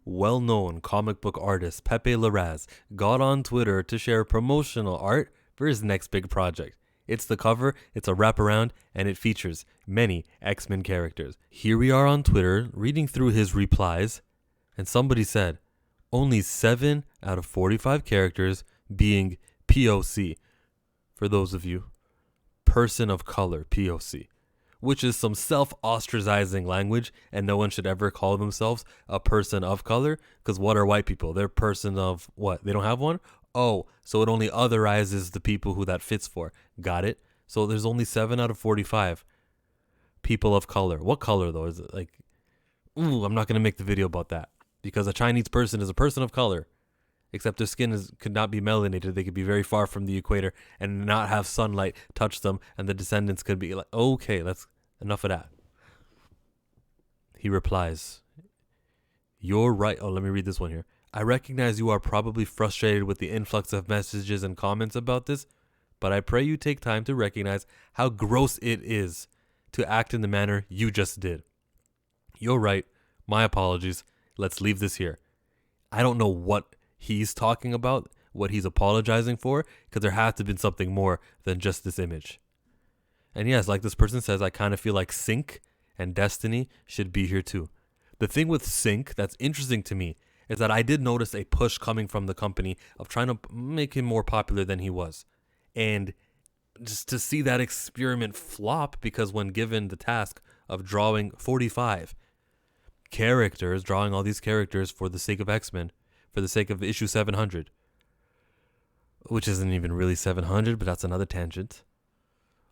well-known comic book artist Pepe Larraz got on Twitter to share promotional art for his next big project. It's the cover, it's a wraparound, and it features many X-Men characters. Here we are on Twitter reading through his replies, and somebody said, only 7 out of 45 characters being POC. For those of you, person of color, POC, which is some self-ostracizing language, and no one should ever call themselves a person of color, because what are white people? They're person of what? They don't have one? Oh, so it only otherizes the people who that fits for. Got it? So there's only 7 out of 45 people of color. What color, though? Is it like, I'm not going to make the video about that, because a Chinese person is a person of color, except their skin could not be melanated. They could be very far from the equator and not have sunlight touch them, and the descendants could be like, okay, that's enough of that. He replies, you're right. Oh, let me read this one here. I recognize you are probably frustrated with the influx of messages and comments about this, but I pray you take time to recognize how gross it is to act in the manner you just did. You're right. My apologies. Let's leave this here. I don't know what he's talking about, what he's apologizing for, because there has to have been something more than just this image. And yes, like this person says, I kind of feel like Sync and Destiny should be here too. The thing with Sync that's interesting to me is that I did notice a push coming from the company of trying to make him more popular than he was. And just to see that experiment flop, because when given the task of drawing 45 characters, drawing all these characters for the sake of X-Men, for the sake of issue 700, which isn't even really 700, but that's another tangent.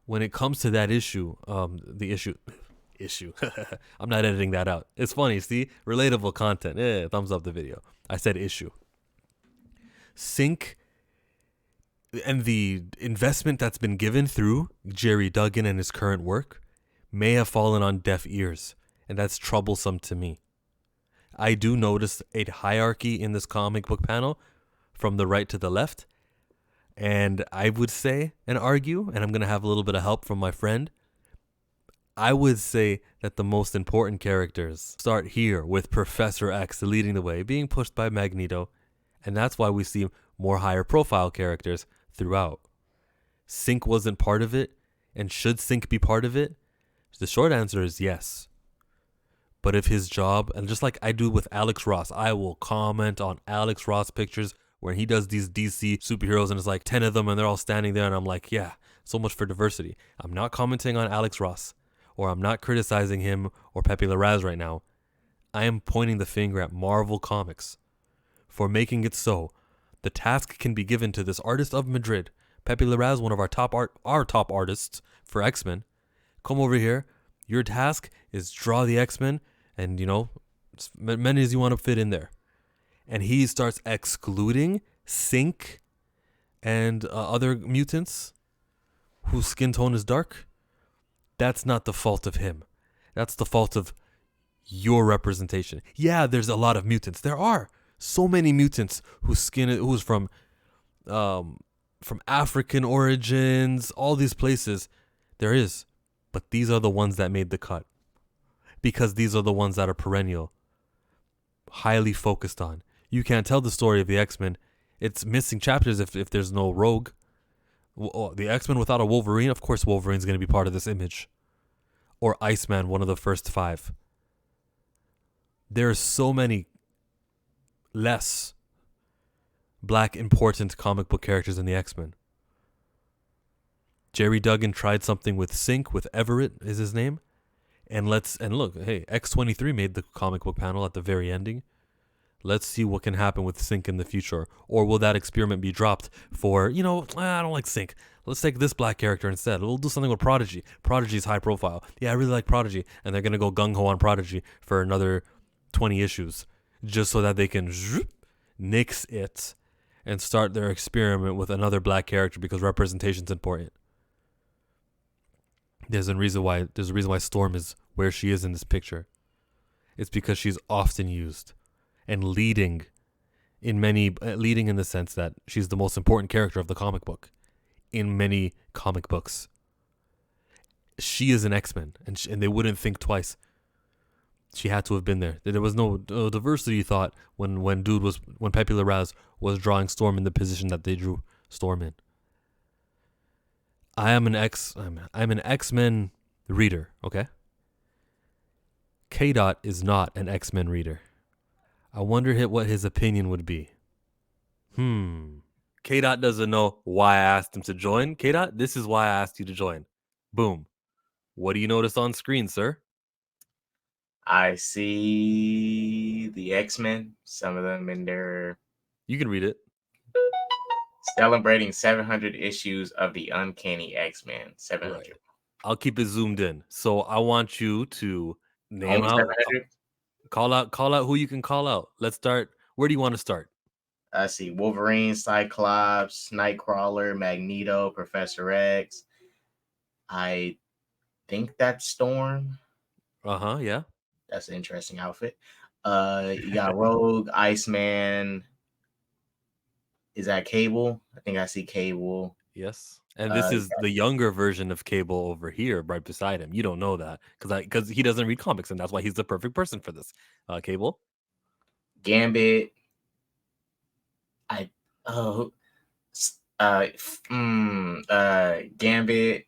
When it comes to that issue, the issue, I'm not editing that out. It's funny, see? Relatable content. Thumbs up the video. I said issue. Sync and the investment that's been given through Jerry Duggan and his current work may have fallen on deaf ears, and that's troublesome to me. I do notice a hierarchy in this comic book panel from the right to the left. And I would say and argue, and I'm going to have a little bit of help from my friend, I would say that the most important characters start here with Professor X leading the way, being pushed by Magneto. And that's why we see more higher profile characters throughout. Sync wasn't part of it, and should Sync be part of it? The short answer is yes. But if his job, and just like I do with Alex Ross, I will comment on Alex Ross pictures where he does these DC superheroes and it's like 10 of them and they're all standing there and I'm like, yeah, so much for diversity. I'm not commenting on Alex Ross, or I'm not criticizing him or Pepe Larraz right now. I am pointing the finger at Marvel Comics for making it so the task can be given to this artist of Madrid, Pepe Larraz, one of our top artists for X-Men. Come over here. Your task is draw the X-Men and, as many as you want to fit in there. And he starts excluding Sync and other mutants whose skin tone is dark. That's not the fault of him. That's the fault of your representation. Yeah, there's a lot of mutants. There are so many mutants who's from African origins, all these places. There is. But these are the ones that made the cut, because these are the ones that are perennial, highly focused on. You can't tell the story of the X-Men. It's missing chapters if there's no Rogue. The X-Men without a Wolverine, of course Wolverine's going to be part of this image. Or Iceman, one of the first 5. There's so many less black important comic book characters in the X-Men. Jerry Duggan tried something with Sync, with Everett is his name. And look, hey, X-23 made the comic book panel at the very ending. Let's see what can happen with Sync in the future. Or will that experiment be dropped for, I don't like Sync. Let's take this black character instead. We'll do something with Prodigy. Prodigy's high profile. Yeah, I really like Prodigy. And they're going to go gung-ho on Prodigy for another 20 issues. Just so that they can nix it and start their experiment with another black character, because representation's important. There's a reason why Storm is where she is in this picture. It's because she's often used and leading in the sense that she's the most important character of the comic book in many comic books. She is an X-Men, and they wouldn't think twice. She had to have been there. There was no diversity thought when Pepe Larraz was drawing Storm in the position that they drew Storm in. I'm an X-Men reader, okay? K Dot is not an X-Men reader. I wonder what his opinion would be. K Dot doesn't know why I asked him to join. K Dot, this is why I asked you to join. Boom. What do you notice on screen, sir? I see the X-Men, some of them in their You can read it. celebrating 700 issues of the Uncanny X-Men. Right. 700. I'll keep it zoomed in. So I want you to name Only out, 700? call out who you can call out. Let's start. Where do you want to start? I see Wolverine, Cyclops, Nightcrawler, Magneto, Professor X. I think that's Storm. Yeah. That's an interesting outfit. You got Rogue, Iceman. Is that Cable? I think I see Cable. Yes. And this You is the younger version of Cable over here, right beside him. You don't know that because he doesn't read comics, and that's why he's the perfect person for this. Cable. Gambit. I oh Gambit.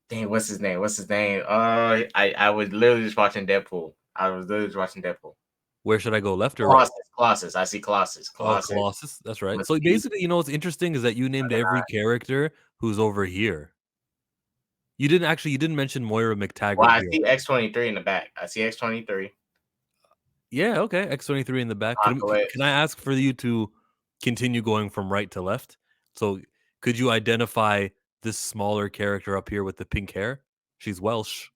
Dang, what's his name? What's his name? I was literally just watching Deadpool. I was literally just watching Deadpool. Where should I go? Left or right? Colossus, Colossus. I see Colossus. Oh, Colossus. Colossus. That's right. So Mystique. basically, what's interesting is that you named every character who's over here. You didn't mention Moira Well, McTaggart I here. see X-23 in the back. I see X-23. Yeah, okay. X-23 in the back. Can Apocalypse. I ask for you to continue going from right to left? So could you identify this smaller character up here with the pink hair? She's Welsh.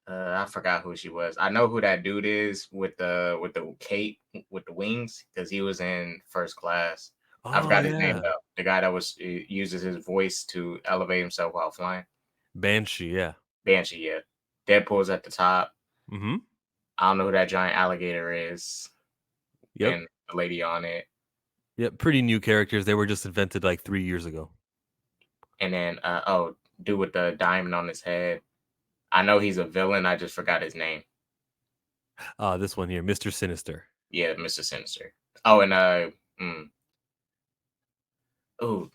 I forgot who she was. I know who that dude is with the cape with the wings because he was in First Class. I Oh forgot his name yeah. though. The guy that was uses his voice to elevate himself while flying. Banshee, yeah. Banshee, yeah. Deadpool's at the top. Mm-hmm. I don't know who that giant alligator is, Yep. and the lady on it. Yep. Pretty new characters. They were just invented like 3 years ago. And then dude with the diamond on his head. I know he's a villain. I just forgot his name. This one here, Mr. Sinister. Yeah, Mr. Sinister. Oh, and oh,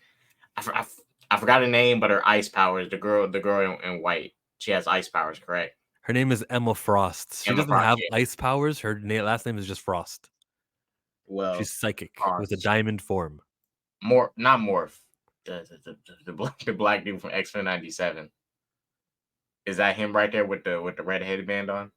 I forgot her name, but her ice powers. The girl in white. She has ice powers, correct? Her name is Emma Frost. She Emma doesn't Frost. have Yeah. ice powers. Last name is just Frost. Well, She's psychic with a Frost. diamond form. Not Morph. The black dude from X-Men '97. Is that him right there with the red headband on?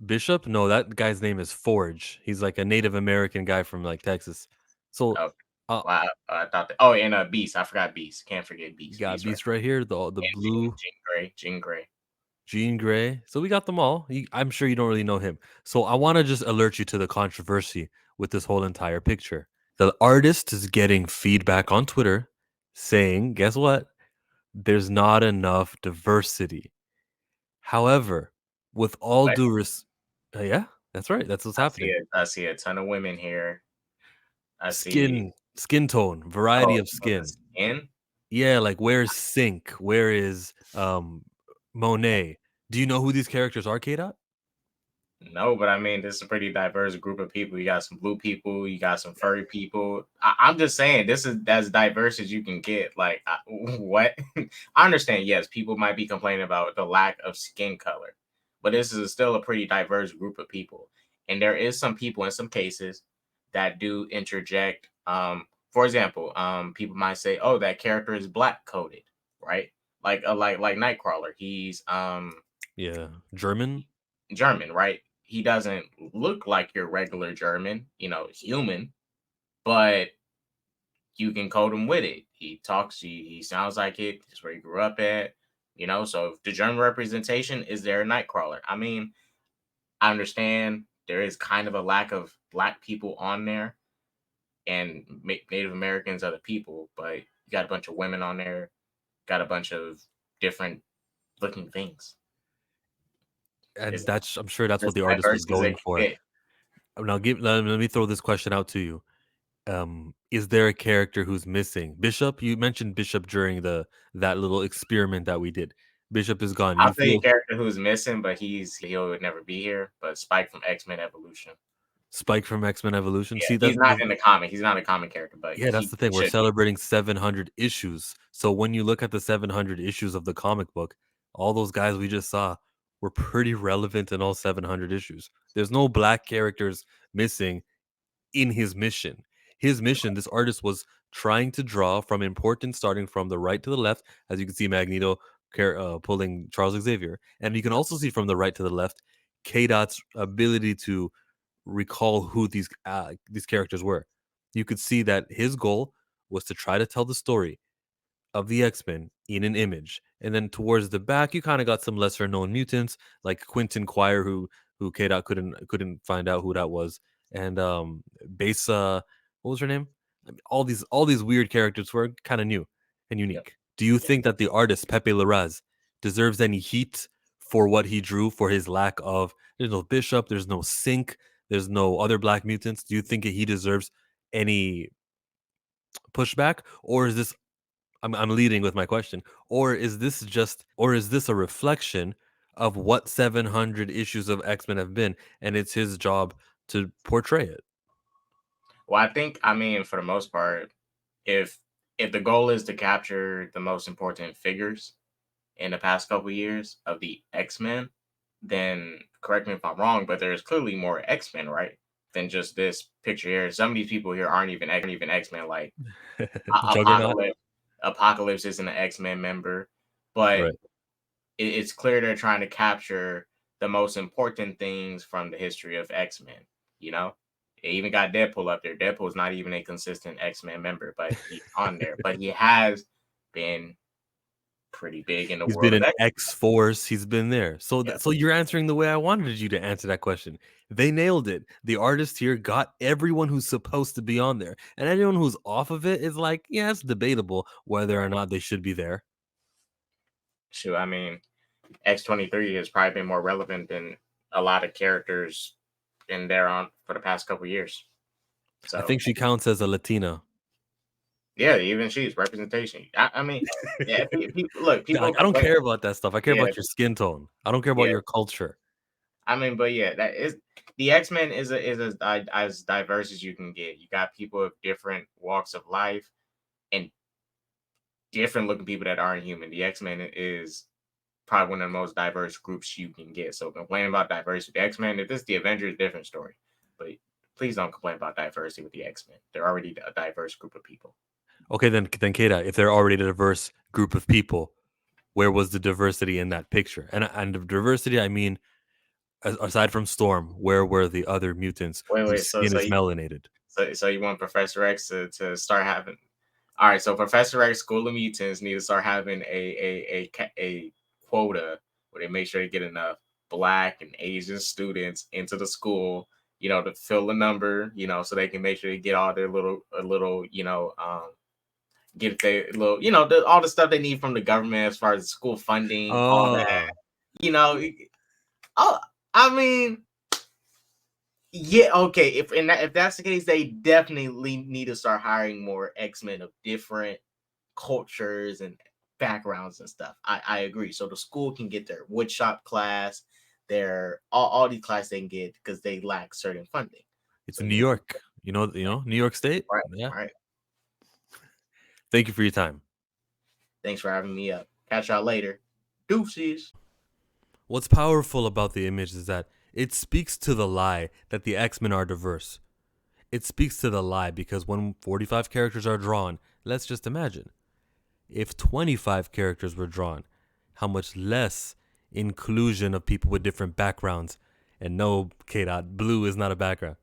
Bishop? No, that guy's name is Forge. He's like a Native American guy from like Texas. So, Oh, uh, well, I thought that. Oh, and Beast. I forgot Beast. Can't forget you Beast. got Beast right. Beast right here, the And blue Jean Grey. Jean Grey. Jean Grey. So we got them all. I'm sure you don't really know him. So I want to just alert you to the controversy with this whole entire picture. The artist is getting feedback on Twitter saying, guess what? There's not enough diversity. However, with all What? due yeah, that's right. That's what's happening. I see a ton of women here. I see. Skin tone, variety Oh, of the skin. skin. Yeah, like where's Sync? Where is Monet? Do you know who these characters are, K-Dot? No, but I mean, this is a pretty diverse group of people. You got some blue people, you got some furry people. I'm just saying, this is as diverse as you can get. Like, what? I understand, yes, people might be complaining about the lack of skin color, but this is still a pretty diverse group of people. And there is some people in some cases that do interject. For example, people might say, "Oh, that character is black coded," right? Like Nightcrawler. He's Yeah, German. German, right? He doesn't look like your regular German, human, but you can code him with it. He talks, he sounds like it. It's where he grew up at, So if the German representation is there, a Nightcrawler. I mean, I understand there is kind of a lack of black people on there, and Native Americans are the people, but you got a bunch of women on there, got a bunch of different looking things. And It's I'm sure that's what as the artist diverse was as it going can for. get. Now let me throw this question out to you. Is there a character who's missing? Bishop, you mentioned Bishop during that little experiment that we did. Bishop is gone. I'll You tell you a feel character who's missing, but he'll never be here. But Spike from X Men Evolution. Spike from X-Men Evolution. Yeah, See he's that not in the comic. He's not a comic character, but yeah, that's he the thing. We're should be. celebrating 700 issues. So when you look at the 700 issues of the comic book, all those guys we just saw were pretty relevant in all 700 issues. There's no black characters missing in his mission. His mission, this artist was trying to draw from importance starting from the right to the left, as you can see Magneto pulling Charles Xavier. And you can also see from the right to the left K Dot's ability to recall who these characters were. You could see that his goal was to try to tell the story of the X-Men in an image. And then towards the back, you kind of got some lesser known mutants like Quentin Quire, who K Dot couldn't find out who that was, and Besa, what was her name? I mean, all these weird characters were kind of new and Yep. unique. Do you Yep. think that the artist Pepe Larraz deserves any heat for what he drew, for his lack of? There's no Bishop, there's no Sync, there's no other Black mutants. Do you think he deserves any pushback, or is this I'm leading with my question. Or is this a reflection of what 700 issues of X-Men have been and it's his job to portray it? Well, I mean, for the most part, if if the goal is to capture the most important figures in the past couple years of the X Men, then correct me if I'm wrong, but there's clearly more X Men, right? Than just this picture here. Some of these people here aren't even X Men. Like Juggernaut? Apocalypse, Apocalypse isn't an X Men member, but Right. it's clear they're trying to capture the most important things from the history of X Men. You know, they even got Deadpool up there. Deadpool's not even a consistent X Men member, but he's on there. But he has been pretty big in the He's world been of in X. X-Force, he's been there. So Yeah, so you're answering the way I wanted you to answer that question. They nailed it. The artist here got everyone who's supposed to be on there. And anyone who's off of it is like, yeah, it's debatable whether or right. not they should be there. Shoot, I mean, X-23 has probably been more relevant than a lot of characters in there on for the past couple years. I So think she counts as a Latina. yeah, even she's representation. I mean, yeah, look, people Like, I don't complain. care about that stuff. I care Yeah, about your skin tone. I don't care about yeah. your culture. I mean, but yeah, that is the X Men is as diverse as you can get. You got people of different walks of life and different looking people that aren't human. The X Men is probably one of the most diverse groups you can get. So complaining about diversity, the X Men, if this is the Avengers, different story. But please don't complain about diversity with the X Men. They're already a diverse group of people. Okay, then Kata, if they're already a diverse group of people, where was the diversity in that picture? And the diversity, I mean, aside from Storm, where were the other mutants whose Wait, skin is melanated? so you want Professor X to start having? All right, so Professor X School of Mutants need to start having a quota where they make sure they get enough Black and Asian students into the school, to fill the number, so they can make sure they get all their little, get their little, all the stuff they need from the government as far as school funding, all that, Oh, you know. Oh, I mean, yeah, okay. If that's the case, they definitely need to start hiring more X Men of different cultures and backgrounds and stuff. I agree. So the school can get their woodshop class, their all these classes they can get because they lack certain funding. it's So New you need York. New York State. right, Yeah. right. Thank you for your time. Thanks for having me up. Catch y'all later. Deuces. What's powerful about the image is that it speaks to the lie that the X-Men are diverse. It speaks to the lie because when 45 characters are drawn, let's just imagine if 25 characters were drawn, how much less inclusion of people with different backgrounds, and no, K dot, blue is not a background,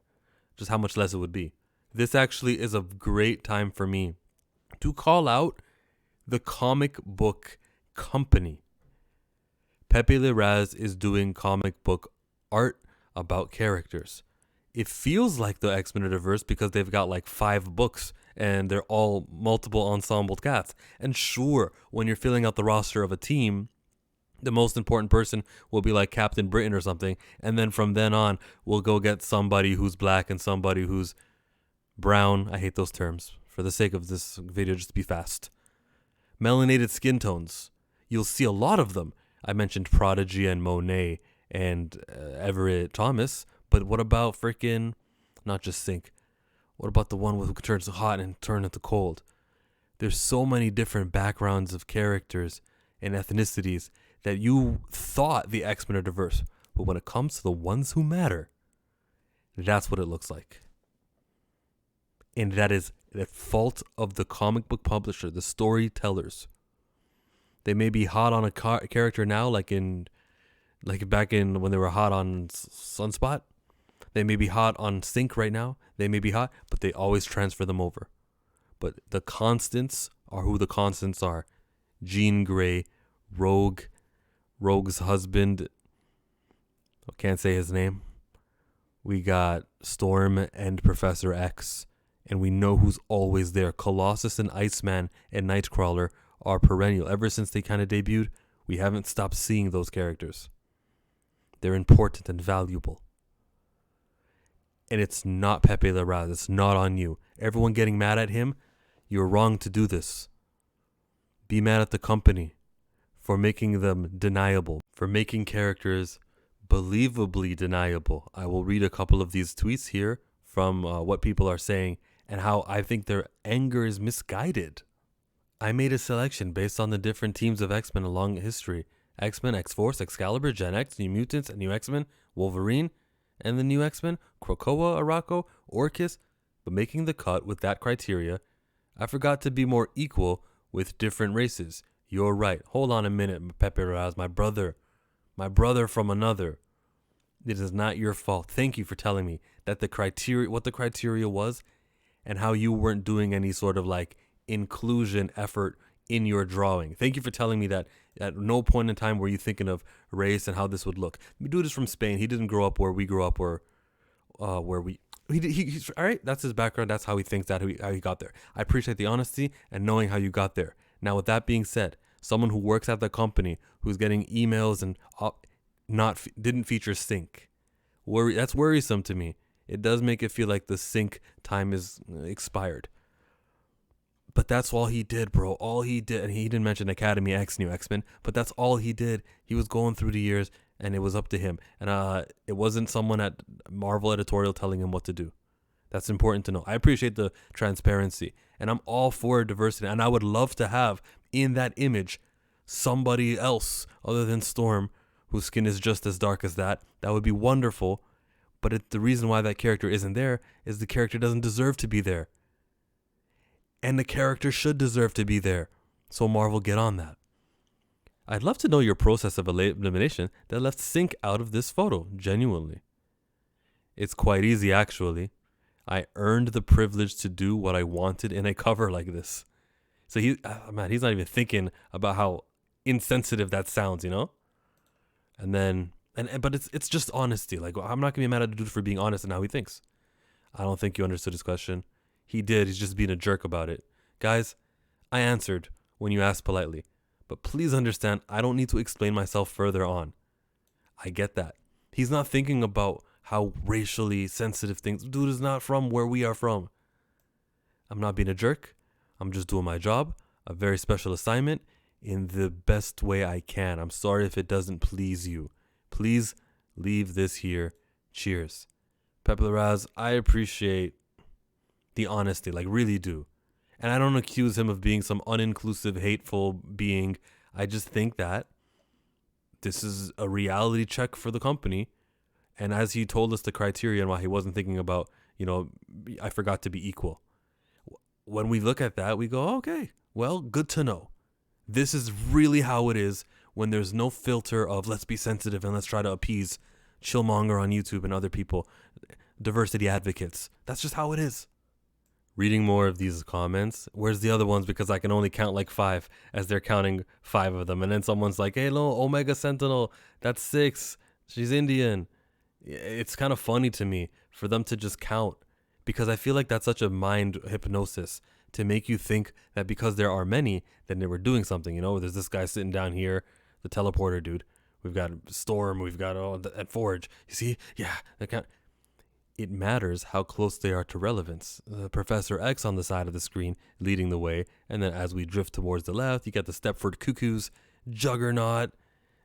just how much less it would be. This actually is a great time for me to call out the comic book company. Pepe Larraz is doing comic book art about characters. It feels like the X-Men are diverse because they've got like 5 books and they're all multiple ensemble cats. And sure, when you're filling out the roster of a team, the most important person will be like Captain Britain or something. And then from then on, we'll go get somebody who's black and somebody who's brown. I hate those terms. For the sake of this video, just be fast. Melanated skin tones. you'll see a lot of them. I mentioned Prodigy and Monet and Everett Thomas, but what about freaking, not just Sync, what about the one who turns hot and turn into cold? There's so many different backgrounds of characters and ethnicities that you thought the X-Men are diverse. But when it comes to the ones who matter, that's what it looks like. And that is the fault of the comic book publisher, the storytellers. They may be hot on a character now, like back in when they were hot on Sunspot. They may be hot on Sync right now. They may be hot, but they always transfer them over. But the constants are who the constants are. Jean Grey, Rogue's husband. I can't say his name. We got Storm and Professor X. And we know who's always there. Colossus and Iceman and Nightcrawler are perennial. Ever since they kind of debuted, we haven't stopped seeing those characters. They're important and valuable. And it's not Pepe Larraz. It's not on you. Everyone getting mad at him, you're wrong to do this. Be mad at the company for making them deniable, for making characters believably deniable. I will read a couple of these tweets here from what people are saying and how I think their anger is misguided. I made a selection based on the different teams of X-Men along history. X-Men, X-Force, Excalibur, Gen X, New Mutants, New X-Men, Wolverine, and the New X-Men, Krakoa, Arakko, Orchis. But making the cut with that criteria, I forgot to be more equal with different races. You're right. Hold on a minute, Pepe Larraz, my brother from another. It is not your fault. Thank you for telling me that what the criteria was and how you weren't doing any sort of like inclusion effort in your drawing. Thank you for telling me that at no point in time were you thinking of race and how this would look. The dude is from Spain. He didn't grow up where we grew up or where we... He's all right. That's his background. That's how he thinks that how he got there. I appreciate the honesty and knowing how you got there. Now, with that being said, someone who works at the company who's getting emails and didn't feature Sync, that's worrisome to me. It does make it feel like the Sync time is expired. But that's all he did, bro. All he did, and he didn't mention Academy X, New X-Men, but that's all he did. He was going through the years, and it was up to him. And it wasn't someone at Marvel editorial telling him what to do. That's important to know. I appreciate the transparency, and I'm all for diversity. And I would love to have in that image somebody else other than Storm, whose skin is just as dark as that. That would be wonderful. But the reason why that character isn't there is the character doesn't deserve to be there. And the character should deserve to be there. So Marvel, get on that. I'd love to know your process of elimination that left Sync out of this photo, genuinely. It's quite easy, actually. I earned the privilege to do what I wanted in a cover like this. So he's not even thinking about how insensitive that sounds, you know? And then, but it's just honesty. Like, I'm not gonna be mad at the dude for being honest in how he thinks. I don't think you understood his question. He did. He's just being a jerk about it. Guys, I answered when you asked politely. But please understand, I don't need to explain myself further on. I get that. He's not thinking about how racially sensitive things... Dude is not from where we are from. I'm not being a jerk. I'm just doing my job. A very special assignment in the best way I can. I'm sorry if it doesn't please you. Please leave this here. Cheers. Pepe Larraz, I appreciate the honesty, like really do. And I don't accuse him of being some uninclusive, hateful being. I just think that this is a reality check for the company. And as he told us the criteria and why he wasn't thinking about, I forgot to be equal. When we look at that, we go, okay, well, good to know. This is really how it is when there's no filter of let's be sensitive and let's try to appease Chillmonger on YouTube and other people, diversity advocates. That's just how it is. Reading more of these comments. Where's the other ones? Because I can only count like 5 as they're counting 5 of them. And then someone's like, hey, no, Omega Sentinel, that's 6. She's Indian. It's kind of funny to me for them to just count, because I feel like that's such a mind hypnosis to make you think that because there are many, then they were doing something. There's this guy sitting down here, the teleporter dude. We've got Storm. We've got at Forge. You see? Yeah, they count. It matters how close they are to relevance. Professor X on the side of the screen leading the way, and then as we drift towards the left, you got the Stepford Cuckoos, Juggernaut,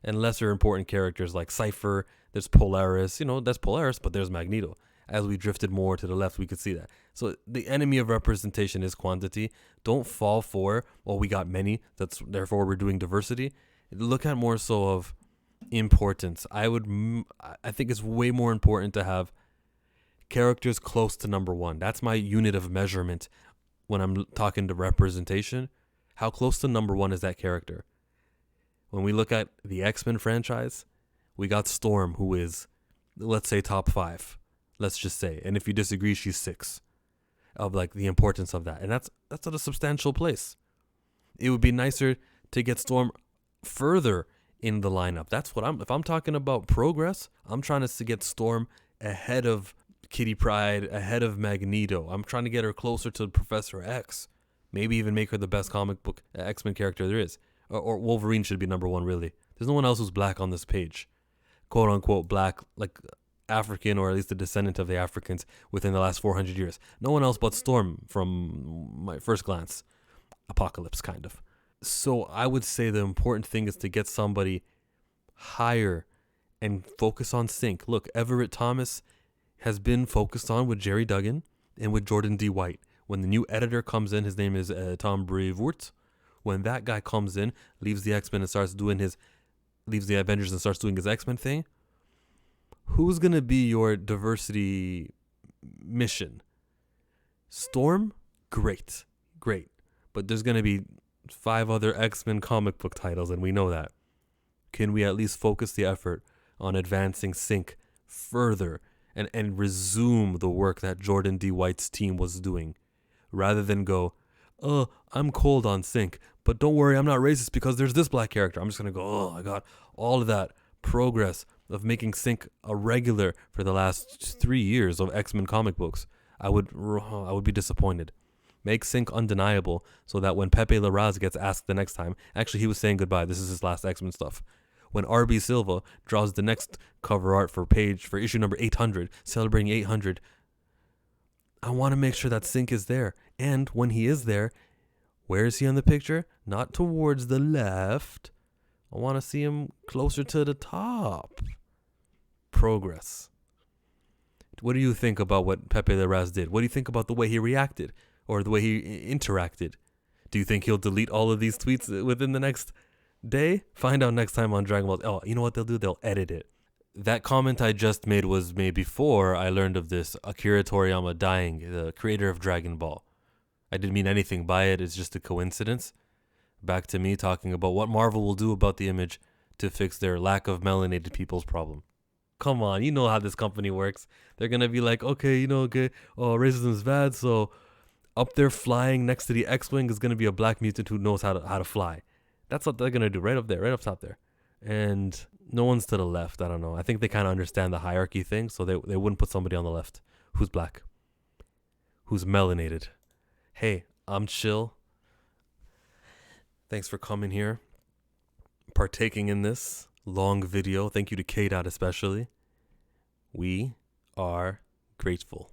and lesser important characters like Cypher. There's Polaris. That's Polaris, but there's Magneto. As we drifted more to the left, we could see that. So the enemy of representation is quantity. Don't fall for, well, we got many, that's therefore we're doing diversity. Look at more so of importance. I think it's way more important to have characters close to number one. That's my unit of measurement when I'm talking to representation. How close to number one is that character? When we look at the X-Men franchise, we got Storm, who is, let's say, top 5. Let's just say. And if you disagree, she's 6 of like the importance of that. And that's at a substantial place. It would be nicer to get Storm further in the lineup. That's what if I'm talking about progress, I'm trying to get Storm ahead of Kitty Pryde, ahead of Magneto. I'm trying to get her closer to Professor X. Maybe even make her the best comic book X-Men character there is. Or Wolverine should be number one, really. There's no one else who's black on this page. Quote unquote black, like African, or at least a descendant of the Africans within the last 400 years. No one else but Storm from my first glance. Apocalypse, kind of. So I would say the important thing is to get somebody higher and focus on sync. Look, Everett Thomas has been focused on with Jerry Duggan and with Jordan D. White. When the new editor comes in, his name is Tom Brevoort. When that guy comes in, leaves the X-Men and leaves the Avengers and starts doing his X-Men thing, who's going to be your diversity mission? Storm? Great. But there's going to be 5 other X-Men comic book titles, and we know that. Can we at least focus the effort on advancing Sync further and resume the work that Jordan D. White's team was doing, rather than go, oh, I'm cold on Sync, but don't worry, I'm not racist because there's this black character. I'm just going to go, oh, I got all of that progress of making Sync a regular for the last 3 years of X-Men comic books. I would be disappointed. Make Sync undeniable so that when Pepe Larraz gets asked the next time, actually he was saying goodbye, this is his last X-Men stuff. When R.B. Silva draws the next cover art for issue number 800, celebrating 800, I want to make sure that Sync is there. And when he is there, where is he on the picture? Not towards the left. I want to see him closer to the top. Progress. What do you think about what Pepe Larraz did? What do you think about the way he reacted or the way he interacted? Do you think he'll delete all of these tweets within the next day? Find out next time on Dragon Ball. Oh, you know what they'll do? They'll edit it. That comment I just made was made before I learned of this Akira Toriyama dying, the creator of Dragon Ball. I didn't mean anything by it. It's just a coincidence. Back to me talking about what Marvel will do about the Image to fix their lack of melanated people's problem. Come on, you know how this company works. They're going to be like, okay, racism is bad, so up there flying next to the X-Wing is going to be a black mutant who knows how to fly. That's what they're going to do right up there, right up top there. And no one's to the left. I don't know. I think they kind of understand the hierarchy thing, so they wouldn't put somebody on the left who's black, who's melanated. Hey, I'm chill. Thanks for coming here, partaking in this long video. Thank you to K-Dot especially. We are grateful.